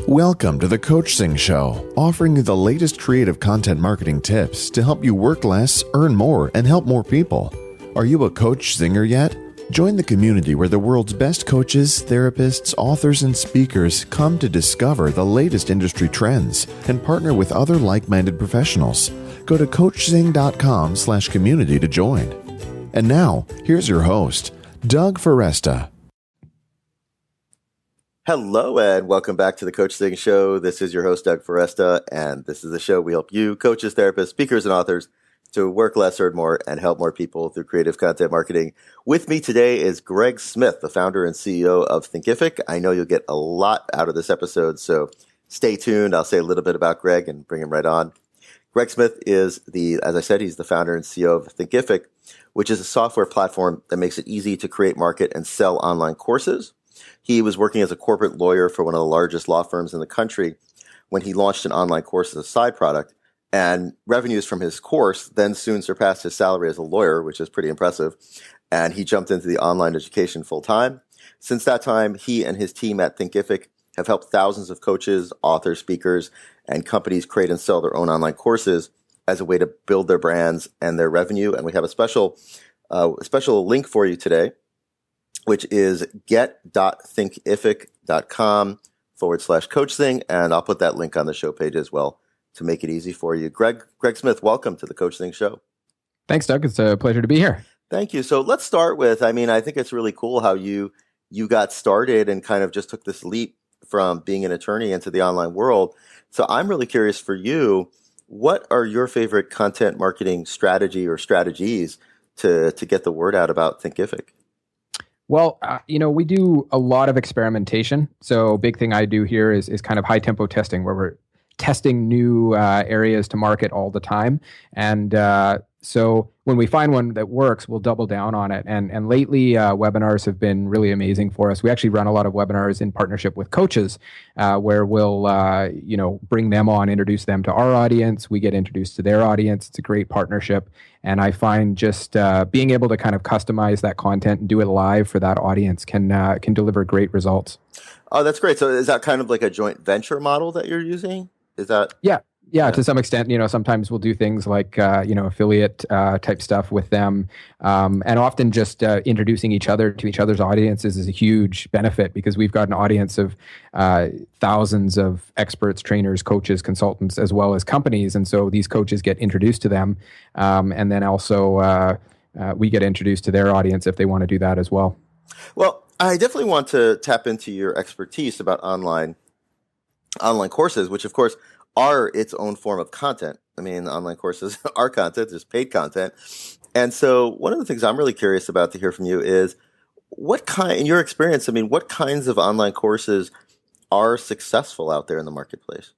Welcome to the Coachzing Show, offering you the latest creative content marketing tips to help you work less, earn more, and help more people. Are you a coach zinger yet? Join the community where the world's best coaches, therapists, authors, and speakers come to discover the latest industry trends and partner with other like-minded professionals. Go to coachzing.com/community to join. And now, here's your host, Doug Foresta. Hello and welcome back to the Coachzing Show. This is your host, Doug Foresta, and this is the show we help you, coaches, therapists, speakers, and authors to work less, earn more, and help more people through creative content marketing. With me today is Greg Smith, the founder and CEO of Thinkific. I know you'll get a lot out of this episode, so stay tuned. I'll say a little bit about Greg and bring him right on. Greg Smith is as I said, he's the founder and CEO of Thinkific, which is a software platform that makes it easy to create, market, and sell online courses. He was working as a corporate lawyer for one of the largest law firms in the country when he launched an online course as a side product, and revenues from his course then soon surpassed his salary as a lawyer, which is pretty impressive. And he jumped into the online education full time. Since that time, he and his team at Thinkific have helped thousands of coaches, authors, speakers, and companies create and sell their own online courses as a way to build their brands and their revenue. And we have a special link for you today, which is get.thinkific.com/coachzing. And I'll put that link on the show page as well to make it easy for you. Greg Smith, welcome to the Coachzing Show. Thanks, Doug. It's a pleasure to be here. Thank you. So let's start with, I think it's really cool how you got started and kind of just took this leap from being an attorney into the online world. So I'm really curious for you, what are your favorite content marketing strategy or strategies to get the word out about Thinkific? Well, we do a lot of experimentation. So big thing I do here is kind of high tempo testing, where we're testing new areas to market all the time. And so when we find one that works, we'll double down on it. And lately, webinars have been really amazing for us. We actually run a lot of webinars in partnership with coaches, where we'll bring them on, introduce them to our audience. We get introduced to their audience. It's a great partnership. And I find just being able to kind of customize that content and do it live for that audience can deliver great results. Oh, that's great. So is that kind of like a joint venture model that you're using? Is that? Yeah, to some extent. Sometimes we'll do things like, affiliate type stuff with them. And often just introducing each other to each other's audiences is a huge benefit, because we've got an audience of thousands of experts, trainers, coaches, consultants, as well as companies. And so these coaches get introduced to them. And then also we get introduced to their audience if they want to do that as well. Well, I definitely want to tap into your expertise about online courses, which of course are its own form of content. Online courses are content, there's paid content. And so one of the things I'm really curious about to hear from you is in your experience, what kinds of online courses are successful out there in the marketplace?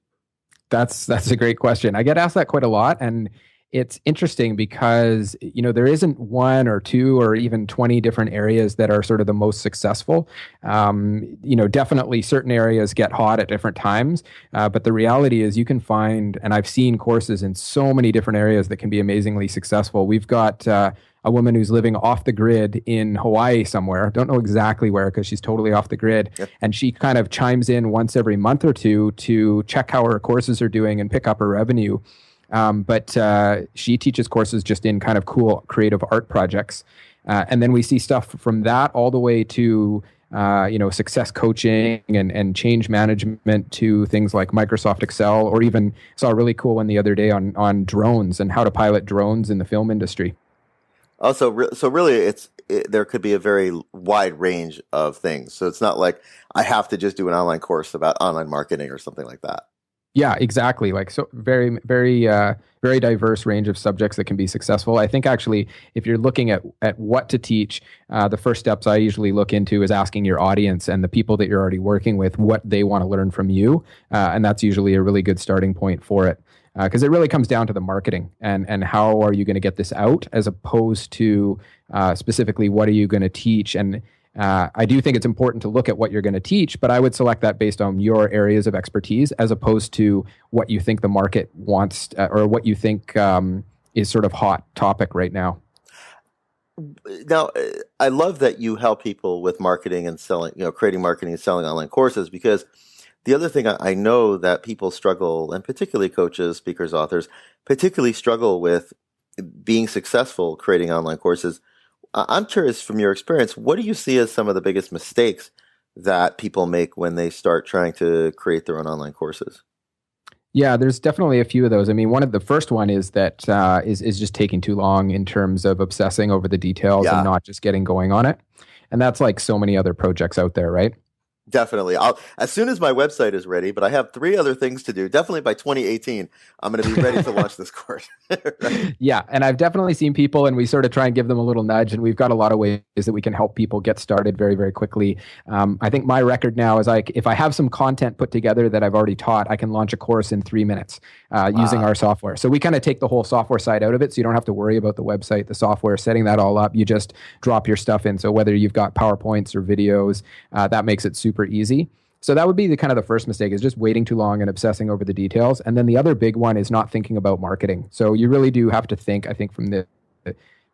That's a great question. I get asked that quite a lot, and it's interesting because, there isn't one or two or even 20 different areas that are sort of the most successful. Definitely certain areas get hot at different times. But the reality is you can find, and I've seen courses in so many different areas that can be amazingly successful. We've got a woman who's living off the grid in Hawaii somewhere. Don't know exactly where, because she's totally off the grid. Yep. And she kind of chimes in once every month or two to check how her courses are doing and pick up her revenue. But she teaches courses just in kind of cool creative art projects. And then we see stuff from that all the way to, success coaching and change management, to things like Microsoft Excel, or even saw a really cool one the other day on drones and how to pilot drones in the film industry. So really there could be a very wide range of things. So it's not like I have to just do an online course about online marketing or something like that. Yeah, exactly. So very, very, very diverse range of subjects that can be successful. I think actually, if you're looking at what to teach, the first steps I usually look into is asking your audience and the people that you're already working with what they want to learn from you. And that's usually a really good starting point for it. Because it really comes down to the marketing and how are you going to get this out, as opposed to specifically what are you going to teach. And I do think it's important to look at what you're going to teach, but I would select that based on your areas of expertise, as opposed to what you think the market wants or what you think is sort of hot topic right now. Now, I love that you help people with marketing and selling, creating marketing and selling online courses, because the other thing I know that people struggle, and particularly coaches, speakers, authors, particularly struggle with being successful creating online courses. I'm curious from your experience, what do you see as some of the biggest mistakes that people make when they start trying to create their own online courses? Yeah, there's definitely a few of those. I mean, one of the first one is that is just taking too long in terms of obsessing over the details and not just getting going on it. And that's like so many other projects out there, right? Definitely. As soon as my website is ready, but I have 3 other things to do. Definitely by 2018, I'm going to be ready to launch this course. Right? Yeah. And I've definitely seen people, and we sort of try and give them a little nudge, and we've got a lot of ways that we can help people get started very, very quickly. I think my record now is like, if I have some content put together that I've already taught, I can launch a course in 3 minutes using our software. So we kind of take the whole software side out of it. So you don't have to worry about the website, the software, setting that all up. You just drop your stuff in. So whether you've got PowerPoints or videos, that makes it super easy. So that would be the kind of the first mistake, is just waiting too long and obsessing over the details. And then the other big one is not thinking about marketing. So you really do have to think, I think, from the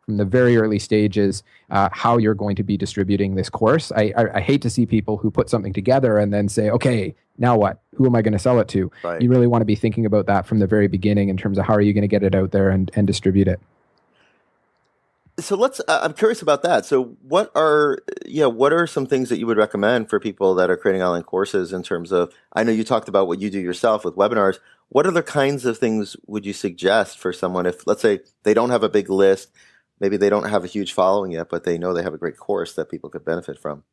very early stages, how you're going to be distributing this course. I hate to see people who put something together and then say, okay, now what? Who am I going to sell it to? Right. You really want to be thinking about that from the very beginning in terms of how are you going to get it out there and distribute it. So I'm curious about that. So what are some things that you would recommend for people that are creating online courses in terms of, I know you talked about what you do yourself with webinars. What other kinds of things would you suggest for someone if, let's say, they don't have a big list, maybe they don't have a huge following yet, but they know they have a great course that people could benefit from?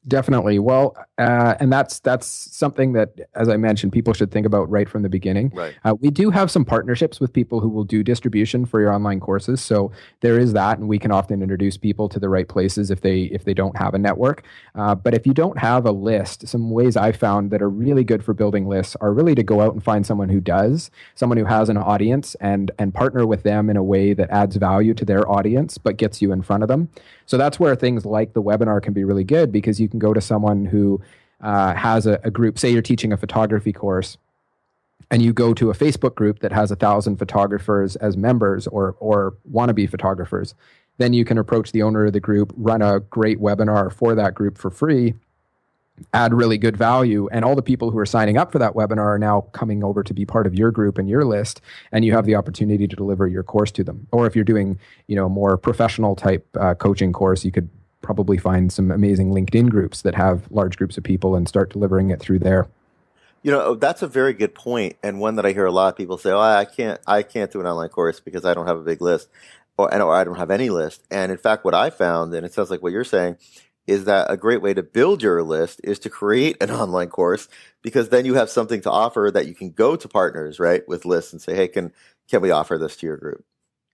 Definitely. Well, and that's something that, as I mentioned, people should think about right from the beginning. Right. We do have some partnerships with people who will do distribution for your online courses. So there is that, and we can often introduce people to the right places if they don't have a network. But if you don't have a list, some ways I found that are really good for building lists are really to go out and find someone who does, someone who has an audience, and partner with them in a way that adds value to their audience, but gets you in front of them. So that's where things like the webinar can be really good, because you can go to someone who has a group. Say you're teaching a photography course, and you go to a Facebook group that has 1,000 photographers as members or wannabe photographers. Then you can approach the owner of the group, run a great webinar for that group for free, add really good value, and all the people who are signing up for that webinar are now coming over to be part of your group and your list, and you have the opportunity to deliver your course to them. Or if you're doing, more professional type coaching course, you could probably find some amazing LinkedIn groups that have large groups of people and start delivering it through there. That's a very good point, and one that I hear a lot of people say, "Oh, I can't do an online course because I don't have a big list, or I don't have any list." And in fact, what I found, and it sounds like what you're saying, is that a great way to build your list is to create an online course, because then you have something to offer that you can go to partners, right, with lists and say, "Hey, can we offer this to your group?"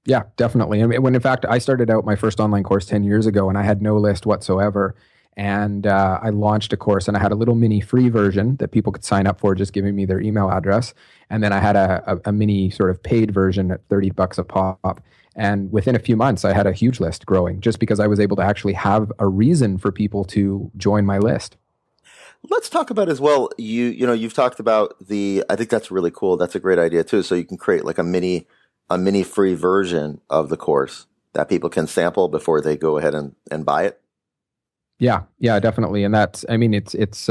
Yeah, definitely. I mean, in fact, I started out my first online course 10 years ago, and I had no list whatsoever. And I launched a course, and I had a little mini free version that people could sign up for, just giving me their email address. And then I had a mini sort of paid version at $30 a pop. And within a few months, I had a huge list growing, just because I was able to actually have a reason for people to join my list. Let's talk about as well. You've talked about I think that's really cool. That's a great idea too. So you can create like a mini free version of the course that people can sample before they go ahead and buy it. Yeah, definitely. And that's, I mean, it's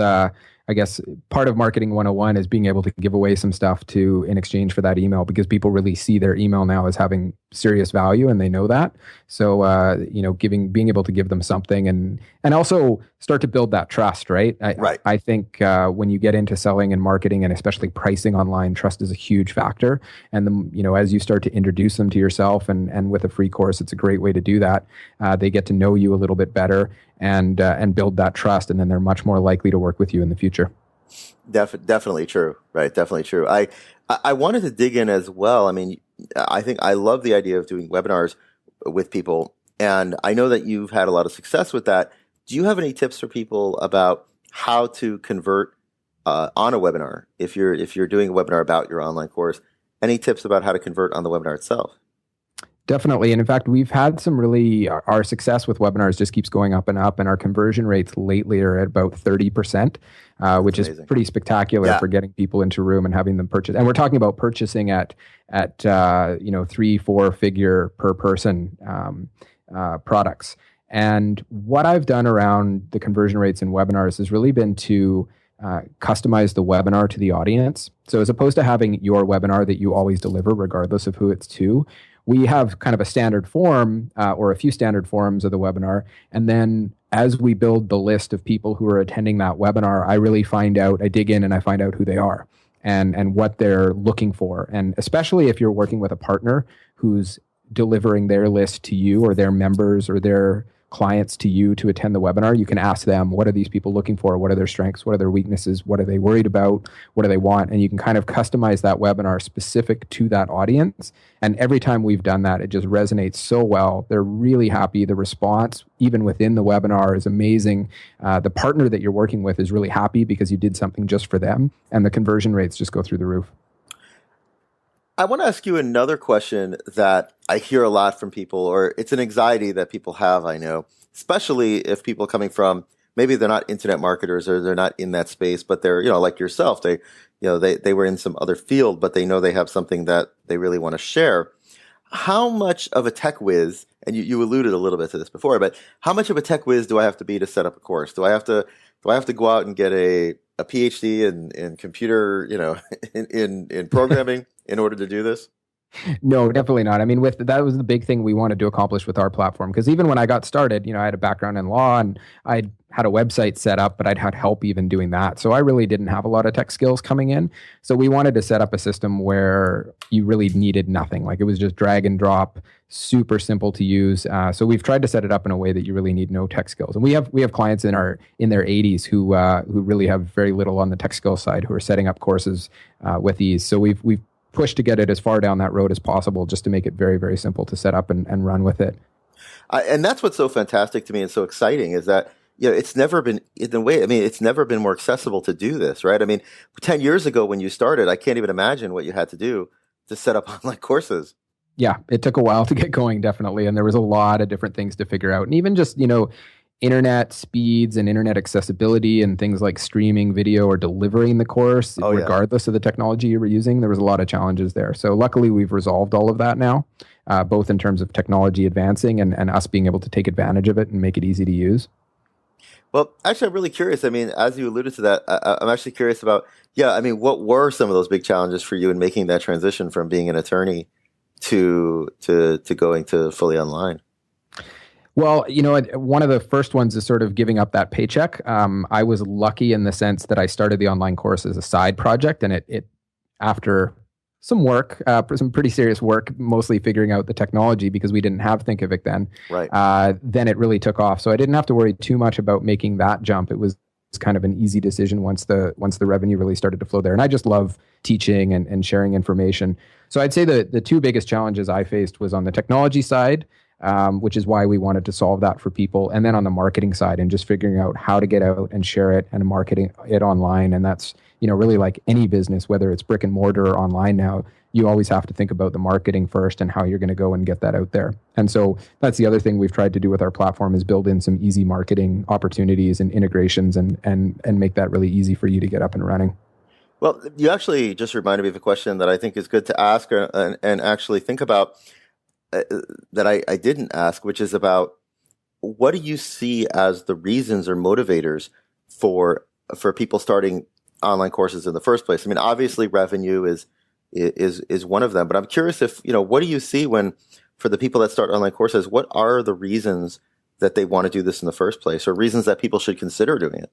I guess part of marketing 101 is being able to give away some stuff in exchange for that email, because people really see their email now as having serious value, and they know that. So, being able to give them something and also start to build that trust, right? Right. I think when you get into selling and marketing, and especially pricing online, trust is a huge factor. And as you start to introduce them to yourself, and with a free course, it's a great way to do that. They get to know you a little bit better and build that trust, and then they're much more likely to work with you in the future. Definitely true. Right. Definitely true. I wanted to dig in as well. I mean, I think I love the idea of doing webinars with people, and I know that you've had a lot of success with that. Do you have any tips for people about how to convert on a webinar? If you're doing a webinar about your online course, any tips about how to convert on the webinar itself? Definitely. And in fact, we've had our success with webinars just keeps going up and up, and our conversion rates lately are at about 30%, which is pretty spectacular for getting people into a room and having them purchase. And we're talking about purchasing at 3-4 figure per person products. And what I've done around the conversion rates in webinars has really been to customize the webinar to the audience. So as opposed to having your webinar that you always deliver, regardless of who it's to, we have kind of a standard form or a few standard forms of the webinar. And then as we build the list of people who are attending that webinar, I dig in and I find out who they are and what they're looking for. And especially if you're working with a partner who's delivering their list to you or their members or their clients to you to attend the webinar, you can ask them, what are these people looking for? What are their strengths? What are their weaknesses? What are they worried about? What do they want? And you can kind of customize that webinar specific to that audience. And every time we've done that, it just resonates so well. They're really happy. The response, even within the webinar, is amazing. The partner that you're working with is really happy because you did something just for them. And the conversion rates just go through the roof. I want to ask you another question that I hear a lot from people, or it's an anxiety that people have, I know, especially if people coming from, maybe they're not internet marketers or they're not in that space, but they're, like yourself, they were in some other field, but they know they have something that they really want to share. How much of a tech whiz, and you alluded a little bit to this before, but how much of a tech whiz do I have to be to set up a course? Do I have to go out and get a PhD in computer, in programming in order to do this? No, definitely not. I mean, that was the big thing we wanted to accomplish with our platform. Because even when I got started, I had a background in law and I had a website set up, but I'd had help even doing that. So I really didn't have a lot of tech skills coming in. So we wanted to set up a system where you really needed nothing. Like it was just drag and drop, super simple to use. So we've tried to set it up in a way that you really need no tech skills. And we have clients in their 80s who really have very little on the tech skill side who are setting up courses with ease. So we've pushed to get it as far down that road as possible, just to make it very, very simple to set up and run with it. And that's what's so fantastic to me and so exciting is that, it's never been it's never been more accessible to do this, right? I mean, 10 years ago when you started, I can't even imagine what you had to do to set up online courses. Yeah, it took a while to get going, definitely. And there was a lot of different things to figure out. And even just, internet speeds and internet accessibility and things like streaming video or delivering the course, regardless of the technology you were using, there was a lot of challenges there. So luckily we've resolved all of that now, both in terms of technology advancing and us being able to take advantage of it and make it easy to use. Well, actually, I'm really curious. I mean, as you alluded to that, I'm actually curious about, what were some of those big challenges for you in making that transition from being an attorney to going to fully online? Well, one of the first ones is sort of giving up that paycheck. I was lucky in the sense that I started the online course as a side project, and it after some work, some pretty serious work, mostly figuring out the technology because we didn't have Thinkific then. Right. Then it really took off. So I didn't have to worry too much about making that jump. It was kind of an easy decision once the revenue really started to flow there. And I just love teaching and sharing information. So I'd say the two biggest challenges I faced was on the technology side, which is why we wanted to solve that for people. And then on the marketing side and just figuring out how to get out and share it and marketing it online. And that's, really like any business, whether it's brick and mortar or online now, you always have to think about the marketing first and how you're going to go and get that out there. And so that's the other thing we've tried to do with our platform is build in some easy marketing opportunities and integrations and make that really easy for you to get up and running. Well, you actually just reminded me of a question that I think is good to ask and actually think about that I didn't ask, which is about what do you see as the reasons or motivators for people starting online courses in the first place? I mean, obviously revenue is one of them, but I'm curious if, what do you see for the people that start online courses, what are the reasons that they want to do this in the first place or reasons that people should consider doing it?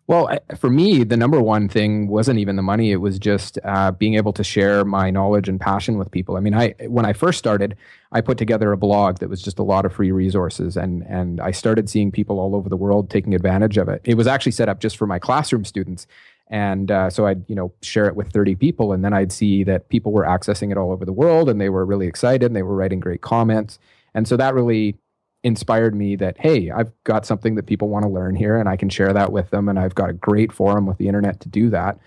Well, for me, the number one thing wasn't even the money. It was just being able to share my knowledge and passion with people. I mean, when I first started, I put together a blog that was just a lot of free resources, and I started seeing people all over the world taking advantage of it. It was actually set up just for my classroom students. And so I'd, share it with 30 people, and then I'd see that people were accessing it all over the world, and they were really excited, and they were writing great comments. And so that really inspired me that, hey, I've got something that people want to learn here and I can share that with them. And I've got a great forum with the internet to do that.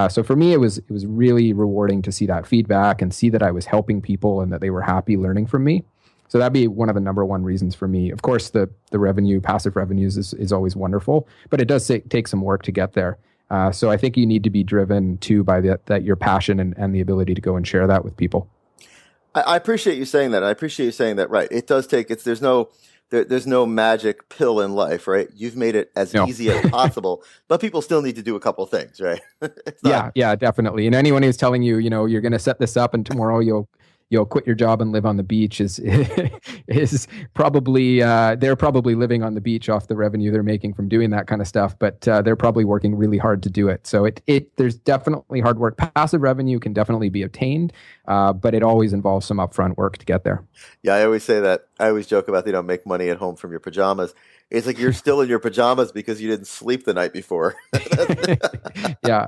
So for me, it was really rewarding to see that feedback and see that I was helping people and that they were happy learning from me. So that'd be one of the number one reasons for me. Of course, the revenue, passive revenues is always wonderful, but it does take some work to get there. So I think you need to be driven too by that your passion and the ability to go and share that with people. I appreciate you saying that. I appreciate you saying that. Right. It does take, there's no there's no magic pill in life, right? You've made it as No. easy as possible, but people still need to do a couple things, right? It's not, Yeah, definitely. And anyone who's telling you, you're going to set this up and tomorrow you'll quit your job and live on the beach is probably they're probably living on the beach off the revenue they're making from doing that kind of stuff, but they're probably working really hard to do it. So there's definitely hard work. Passive revenue can definitely be obtained, but it always involves some upfront work to get there. yeah, I always say that. I always joke about, make money at home from your pajamas. It's like you're still in your pajamas because you didn't sleep the night before. Yeah.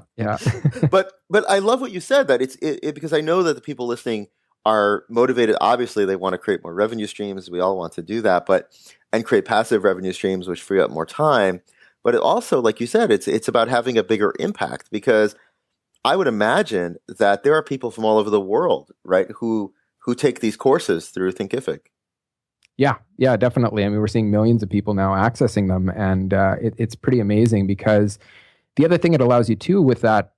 But I love what you said, that because I know that the people listening are motivated. Obviously, they want to create more revenue streams. We all want to do that, and create passive revenue streams, which free up more time. But it also, like you said, it's about having a bigger impact, because I would imagine that there are people from all over the world, right, who take these courses through Thinkific. Yeah, definitely. I mean, we're seeing millions of people now accessing them, and it's pretty amazing, because the other thing it allows you to with that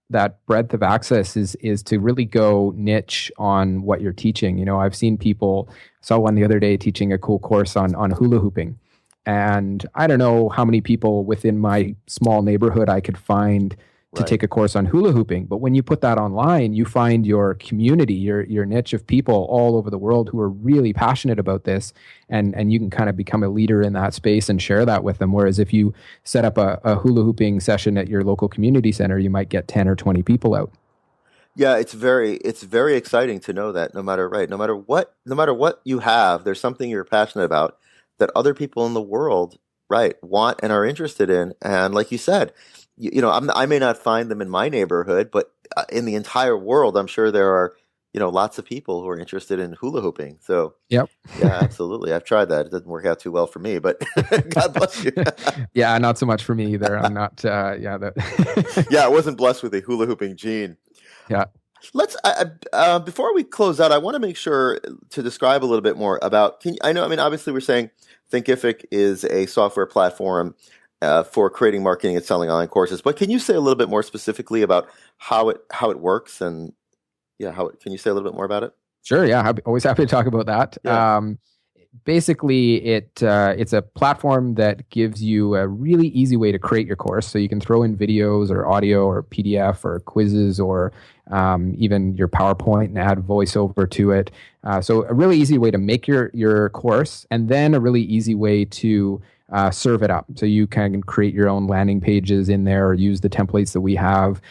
breadth of access is to really go niche on what you're teaching. I've seen people, saw one the other day teaching a cool course on hula hooping, and I don't know how many people within my small neighborhood I could find to take a course on hula hooping. But when you put that online, you find your community, your niche of people all over the world who are really passionate about this, and you can kind of become a leader in that space and share that with them. Whereas if you set up a hula hooping session at your local community center, you might get 10 or 20 people out. Yeah, it's very exciting to know that no matter what you have, there's something you're passionate about that other people in the world, want and are interested in. And like you said, I may not find them in my neighborhood, but in the entire world, I'm sure there are, lots of people who are interested in hula hooping. So, Yep. Yeah, absolutely. I've tried that. It doesn't work out too well for me, but God bless you. Yeah, not so much for me either. I'm not, Yeah, I wasn't blessed with a hula hooping gene. Yeah. Let's, before we close out, I want to make sure to describe a little bit more about, obviously we're saying Thinkific is a software platform for creating, marketing, and selling online courses. But can you say a little bit more specifically about how it works, and can you say a little bit more about it? Sure. Yeah, always happy to talk about that. Yeah. Basically, it's a platform that gives you a really easy way to create your course. So you can throw in videos or audio or PDF or quizzes or even your PowerPoint and add voiceover to it. So a really easy way to make your course, and then a really easy way to serve it up. So you can create your own landing pages in there or use the templates that we have.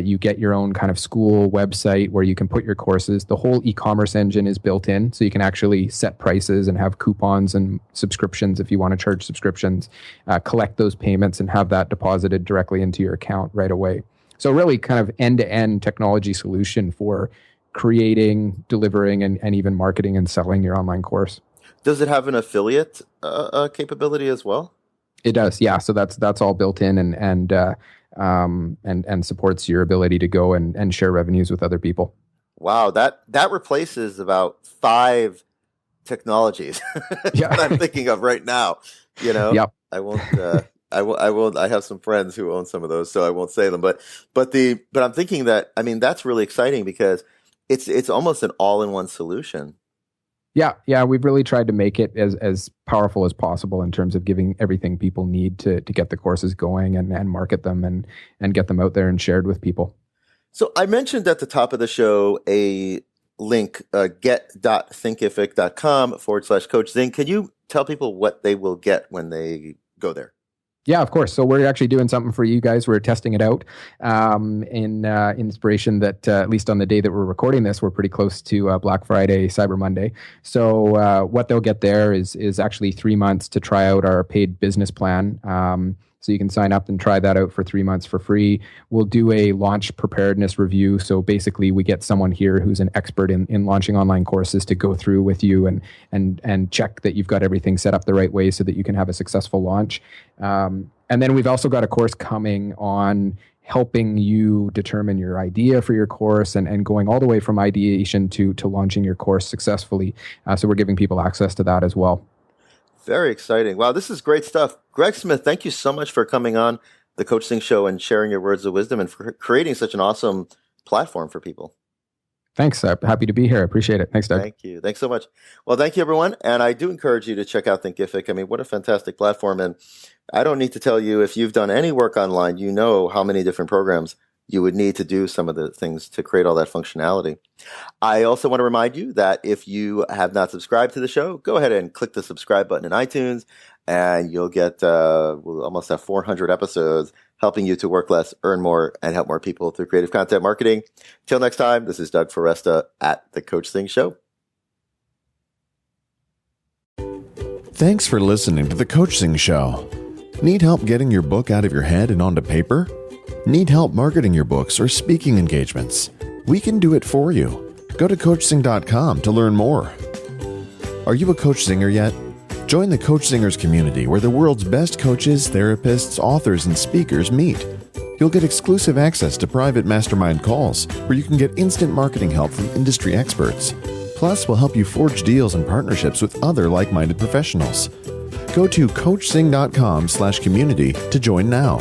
You get your own kind of school website where you can put your courses. The whole e-commerce engine is built in, so you can actually set prices and have coupons and subscriptions if you want to charge subscriptions, collect those payments and have that deposited directly into your account right away. So really kind of end-to-end technology solution for creating, delivering, and even marketing and selling your online course. Does it have an affiliate capability as well? It does, yeah. So that's all built in and supports your ability to go and share revenues with other people. Wow, that replaces about 5 technologies that I'm thinking of right now. Yep. I won't. I won't. I have some friends who own some of those, so I won't say them. But I'm thinking that that's really exciting because it's almost an all-in-one solution. Yeah, we've really tried to make it as powerful as possible in terms of giving everything people need to get the courses going and market them and get them out there and shared with people. So I mentioned at the top of the show a link, get.thinkific.com/Coachzing. Can you tell people what they will get when they go there? Yeah, of course. So we're actually doing something for you guys. We're testing it out in inspiration that at least on the day that we're recording this, we're pretty close to Black Friday, Cyber Monday. So what they'll get there is actually 3 months to try out our paid business plan. So you can sign up and try that out for 3 months for free. We'll do a launch preparedness review. So basically we get someone here who's an expert in launching online courses to go through with you and check that you've got everything set up the right way so that you can have a successful launch. And then we've also got a course coming on helping you determine your idea for your course and going all the way from ideation to launching your course successfully. So we're giving people access to that as well. Very exciting. Wow, this is great stuff. Greg Smith, thank you so much for coming on the Coachzing Show and sharing your words of wisdom and for creating such an awesome platform for people. Thanks. I'm happy to be here. I appreciate it. Thanks, Doug. Thank you. Thanks so much. Well, thank you, everyone. And I do encourage you to check out Thinkific. I mean, what a fantastic platform. And I don't need to tell you, if you've done any work online, you know how many different programs you would need to do some of the things to create all that functionality. I also want to remind you that if you have not subscribed to the show, go ahead and click the subscribe button in iTunes, and you'll get, we'll almost have 400 episodes helping you to work less, earn more, and help more people through creative content marketing. Till next time, this is Doug Foresta at the Coachzing Show. Thanks for listening to the Coachzing Show. Need help getting your book out of your head and onto paper? Need help marketing your books or speaking engagements? We can do it for you. Go to Coachzing.com to learn more. Are you a Coach Zinger yet? Join the Coach Zingers community where the world's best coaches, therapists, authors, and speakers meet. You'll get exclusive access to private mastermind calls where you can get instant marketing help from industry experts. Plus, we'll help you forge deals and partnerships with other like-minded professionals. Go to Coachzing.com/community to join now.